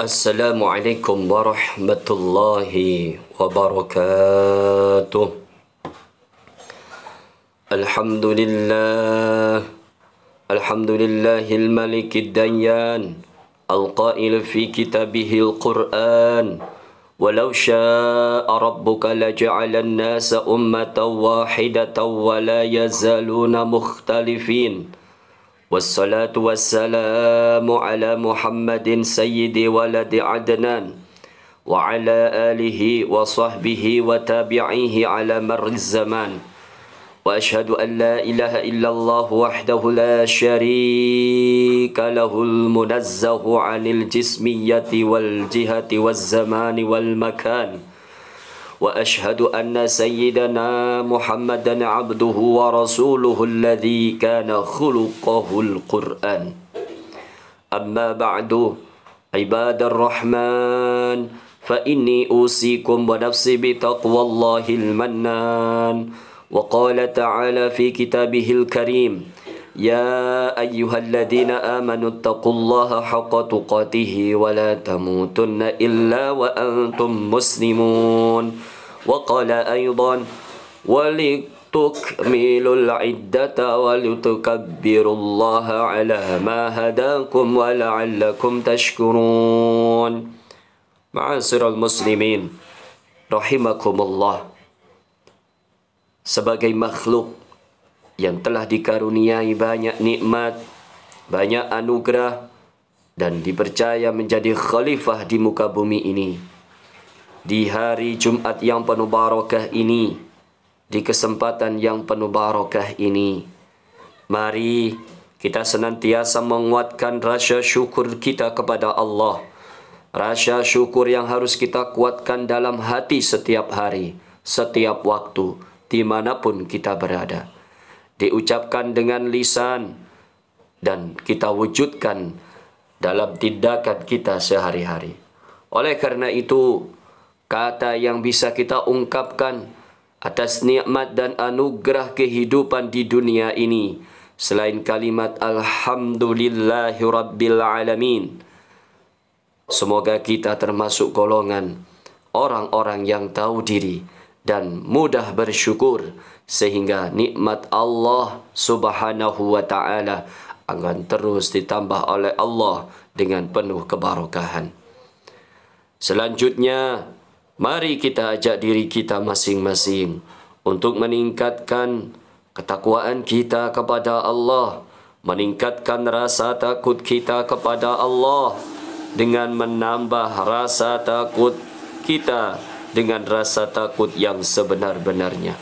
Assalamualaikum warahmatullahi wabarakatuh. Alhamdulillah. Alhamdulillahil malikid dayyan. Al-qail fi kitabihil Qur'an. Walau syaa rabbuka laja'alan nasa ummatan wahidatan wa la yazaluna mukhtalifin. والصلاة والسلام على محمد سيد ولد عدنان وعلى آله وصحبه وتابعيه على مر الزمان وأشهد أن لا إله إلا الله وحده لا شريك له المنزه عن الجسمية والجهة والزمان والمكان وأشهد أن سيدنا محمدًا عبده ورسوله الذي كان خلقه القرآن. أما بعد عباد الرحمن فإني أوصيكم ونفسي بتقوى الله المنان. وقال تعالى في كتابه الكريم: يا أيها الذين آمنوا اتقوا الله حق تقاته ولا تموتن إلا وأنتم مسلمون. وقال أيضا: ولتكملوا العدة ولتكبروا الله على ما هداكم ولعلكم تشكرون. معاشر المسلمين رحمكم الله. Sebagai makhluk yang telah dikaruniai banyak nikmat, banyak anugerah, dan dipercaya menjadi khalifah di muka bumi ini, di hari Jumat yang penuh barakah ini, di kesempatan yang penuh barakah ini, mari kita senantiasa menguatkan rasa syukur kita kepada Allah. Rasa syukur yang harus kita kuatkan dalam hati setiap hari, setiap waktu, dimanapun kita berada. Diucapkan dengan lisan dan kita wujudkan dalam tindakan kita sehari-hari. Oleh karena itu, kata yang bisa kita ungkapkan atas nikmat dan anugerah kehidupan di dunia ini selain kalimat Alhamdulillahi Rabbil Alamin. Semoga kita termasuk golongan orang-orang yang tahu diri dan mudah bersyukur, sehingga nikmat Allah Subhanahu wa ta'ala akan terus ditambah oleh Allah dengan penuh keberkahan. Selanjutnya, mari kita ajak diri kita masing-masing untuk meningkatkan ketakwaan kita kepada Allah, meningkatkan rasa takut kita kepada Allah dengan menambah rasa takut kita dengan rasa takut yang sebenar-benarnya.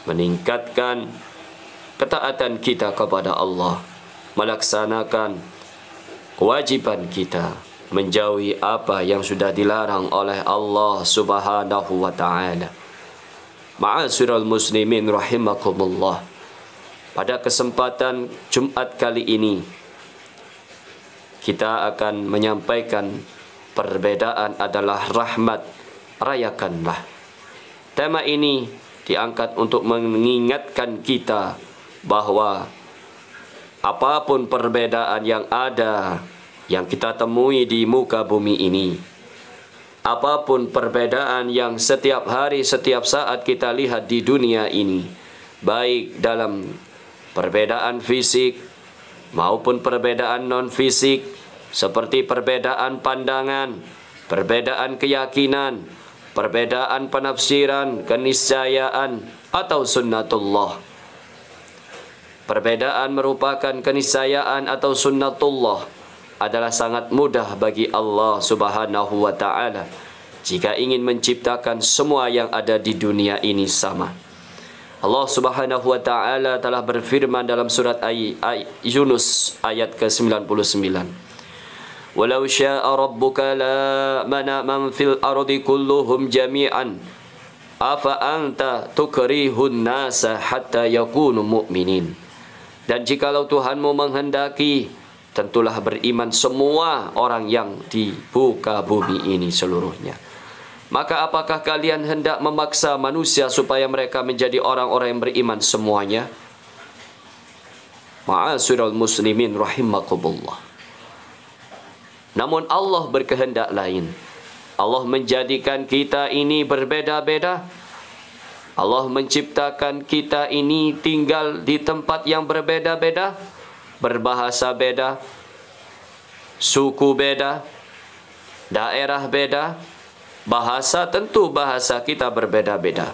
Meningkatkan ketaatan kita kepada Allah, melaksanakan kewajiban kita, menjauhi apa yang sudah dilarang oleh Allah Subhanahu wa ta'ala. Ma'asyiral muslimin rahimakumullah. Pada kesempatan Jumat kali ini, kita akan menyampaikan perbedaan adalah rahmat, rayakanlah. Tema ini diangkat untuk mengingatkan kita bahwa apapun perbedaan yang ada, yang kita temui di muka bumi ini, apapun perbedaan yang setiap hari, setiap saat kita lihat di dunia ini, baik dalam perbedaan fisik maupun perbedaan non-fisik, seperti perbedaan pandangan, perbedaan keyakinan, perbedaan penafsiran, keniscayaan, atau sunnatullah. Perbedaan merupakan keniscayaan atau sunnatullah adalah sangat mudah bagi Allah Subhanahu wa ta'ala jika ingin menciptakan semua yang ada di dunia ini sama. Allah Subhanahu wa ta'ala telah berfirman dalam surat Yunus ayat ke-99. Walau syaa rabbuka la mana man fil ardi kulluhum jami'an afa anta tukrihun nasa hatta yakunu mu'minin. Dan jikalau Tuhanmu menghendaki, tentulah beriman semua orang yang di muka bumi ini seluruhnya. Maka apakah kalian hendak memaksa manusia supaya mereka menjadi orang-orang yang beriman semuanya? Ma'asyiral muslimin rahimakumullah. Namun Allah berkehendak lain. Allah menjadikan kita ini berbeda-beda. Allah menciptakan kita ini tinggal di tempat yang berbeda-beda, berbahasa beda, suku beda, daerah beda, bahasa tentu bahasa kita berbeda-beda.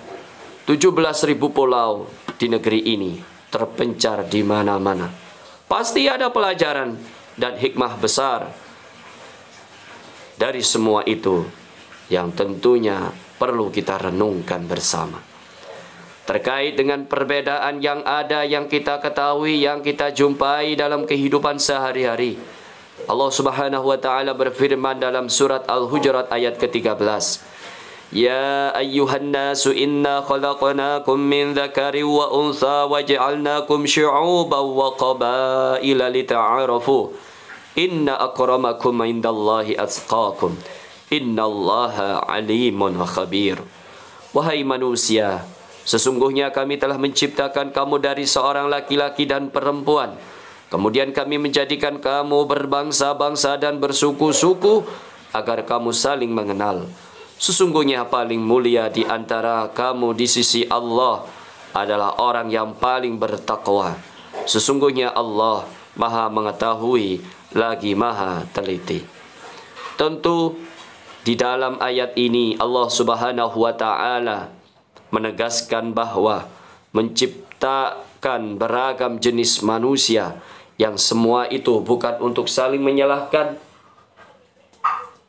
17.000 pulau di negeri ini, terpencar di mana-mana. Pasti ada pelajaran dan hikmah besar dari semua itu yang tentunya perlu kita renungkan bersama. Terkait dengan perbedaan yang ada, yang kita ketahui, yang kita jumpai dalam kehidupan sehari-hari, Allah Subhanahu wa taala berfirman dalam surat Al-Hujurat ayat ke-13, Ya ayyuhan nasu inna khalaqnakum min dzakarin wa untha waj'alnakum syu'uban wa qabaila lita'arafu inna akramakum indallahi atqakum innallaha alimun khabir. Wahai manusia, sesungguhnya kami telah menciptakan kamu dari seorang laki-laki dan perempuan. Kemudian kami menjadikan kamu berbangsa-bangsa dan bersuku-suku agar kamu saling mengenal. Sesungguhnya paling mulia di antara kamu di sisi Allah adalah orang yang paling bertakwa. Sesungguhnya Allah Maha mengetahui lagi Maha teliti. Tentu di dalam ayat ini Allah Subhanahu wa taala menegaskan bahwa menciptakan beragam jenis manusia yang semua itu bukan untuk saling menyalahkan,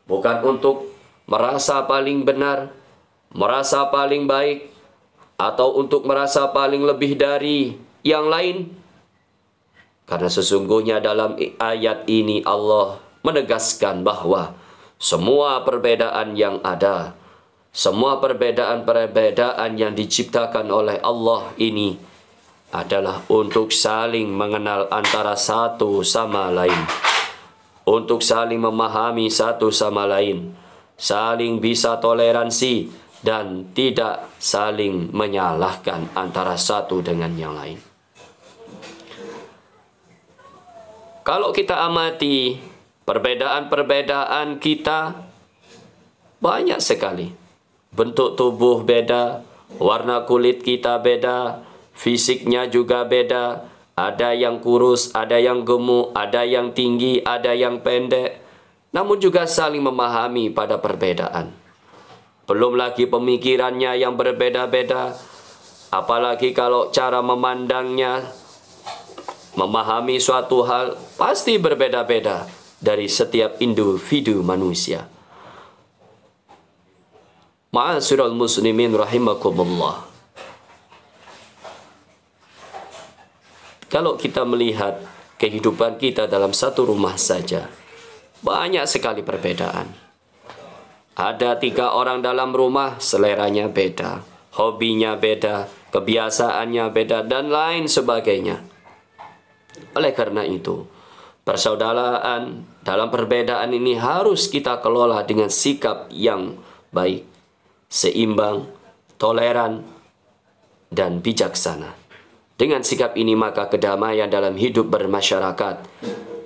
bukan untuk merasa paling benar, merasa paling baik, atau untuk merasa paling lebih dari yang lain. Karena sesungguhnya dalam ayat ini Allah menegaskan bahwa semua perbedaan yang ada, semua perbedaan-perbedaan yang diciptakan oleh Allah ini adalah untuk saling mengenal antara satu sama lain, untuk saling memahami satu sama lain, saling bisa toleransi dan tidak saling menyalahkan antara satu dengan yang lain. Kalau kita amati perbedaan-perbedaan kita banyak sekali. Bentuk tubuh beda, warna kulit kita beda, fisiknya juga beda. Ada yang kurus, ada yang gemuk, ada yang tinggi, ada yang pendek. Namun juga saling memahami pada perbedaan. Belum lagi pemikirannya yang berbeda-beda. Apalagi kalau cara memandangnya, memahami suatu hal pasti berbeda-beda dari setiap individu manusia. Ma'asyiral muslimin rahimakumullah. Kalau kita melihat kehidupan kita dalam satu rumah saja, banyak sekali perbedaan. Ada 3 orang dalam rumah, seleranya beda, hobinya beda, kebiasaannya beda, dan lain sebagainya. Oleh karena itu, persaudaraan dalam perbedaan ini harus kita kelola dengan sikap yang baik, seimbang, toleran, dan bijaksana. Dengan sikap ini maka kedamaian dalam hidup bermasyarakat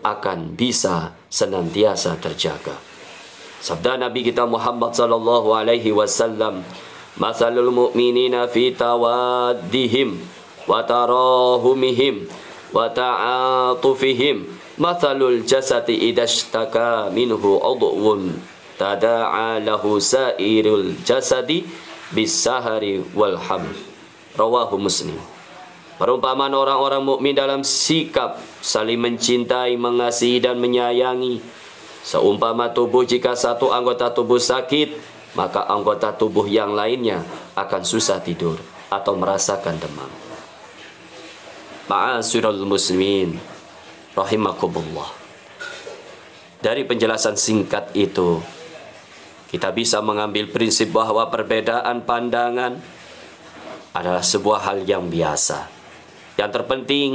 akan bisa senantiasa terjaga. Sabda Nabi kita Muhammad sallallahu alaihi wasallam, "Matsalul mu'minina fi tawaddihim wa tarahumihim wa ta'atufihim matsalul jasadi idashtaka minhu 'udwun tada'a lahu sa'irul jasadi bis-sahari wal ham." Rawahu Muslim. Perumpamaan orang-orang mukmin dalam sikap saling mencintai, mengasihi dan menyayangi, seumpama tubuh jika satu anggota tubuh sakit, maka anggota tubuh yang lainnya akan susah tidur atau merasakan demam. Ma'asyiral muslimin rahimakumullah. Dari penjelasan singkat itu, kita bisa mengambil prinsip bahwa perbedaan pandangan adalah sebuah hal yang biasa. Yang terpenting,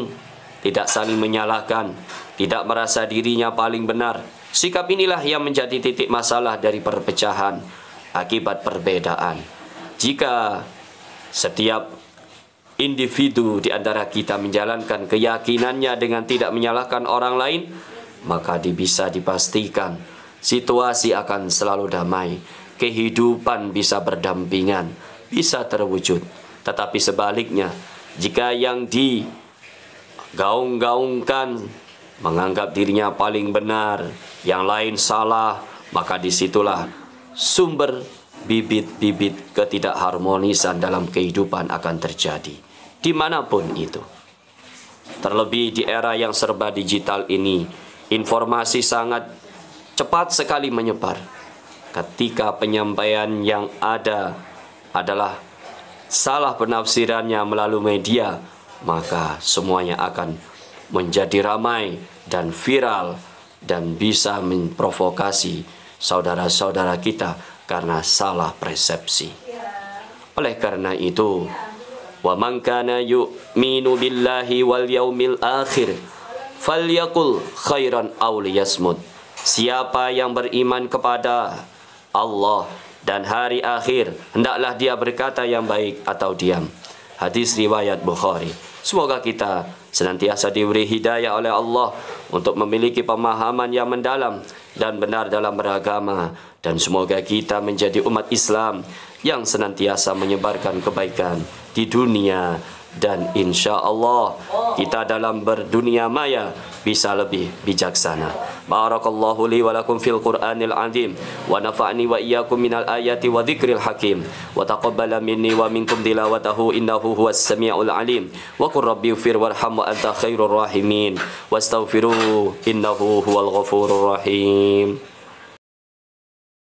tidak saling menyalahkan, tidak merasa dirinya paling benar. Sikap inilah yang menjadi titik masalah dari perpecahan akibat perbedaan. Jika setiap individu di antara kita menjalankan keyakinannya dengan tidak menyalahkan orang lain, maka bisa dipastikan situasi akan selalu damai, kehidupan bisa berdampingan, bisa terwujud. Tetapi sebaliknya, jika yang digaung-gaungkan menganggap dirinya paling benar, yang lain salah, maka disitulah sumber bibit-bibit ketidakharmonisan dalam kehidupan akan terjadi, dimanapun itu. Terlebih di era yang serba digital ini, informasi sangat cepat sekali menyebar. Ketika penyampaian yang ada adalah salah penafsirannya melalui media, maka semuanya akan menjadi ramai dan viral dan bisa memprovokasi saudara-saudara kita karena salah persepsi. Oleh karena itu, wa man kana yu'minu billahi wal yaumil akhir falyaqul khairan aw liyasmut. Siapa yang beriman kepada Allah dan hari akhir, hendaklah dia berkata yang baik atau diam. Hadis riwayat Bukhari. Semoga kita senantiasa diberi hidayah oleh Allah untuk memiliki pemahaman yang mendalam dan benar dalam beragama, dan semoga kita menjadi umat Islam yang senantiasa menyebarkan kebaikan di dunia, dan insya Allah kita dalam berdunia maya bisa lebih bijaksana. Barakallahu li wa lakum fil Qur'anil azim wa nafa'ni wa iyyakum minal ayati wa dzikril hakim wa taqabbala minni wa minkum tilawatahu innahu huwas samiul alim wa qur rabbi ighfir warham wa anta khairur rahimin wastaghfiruhu innahu huwal ghafurur rahim.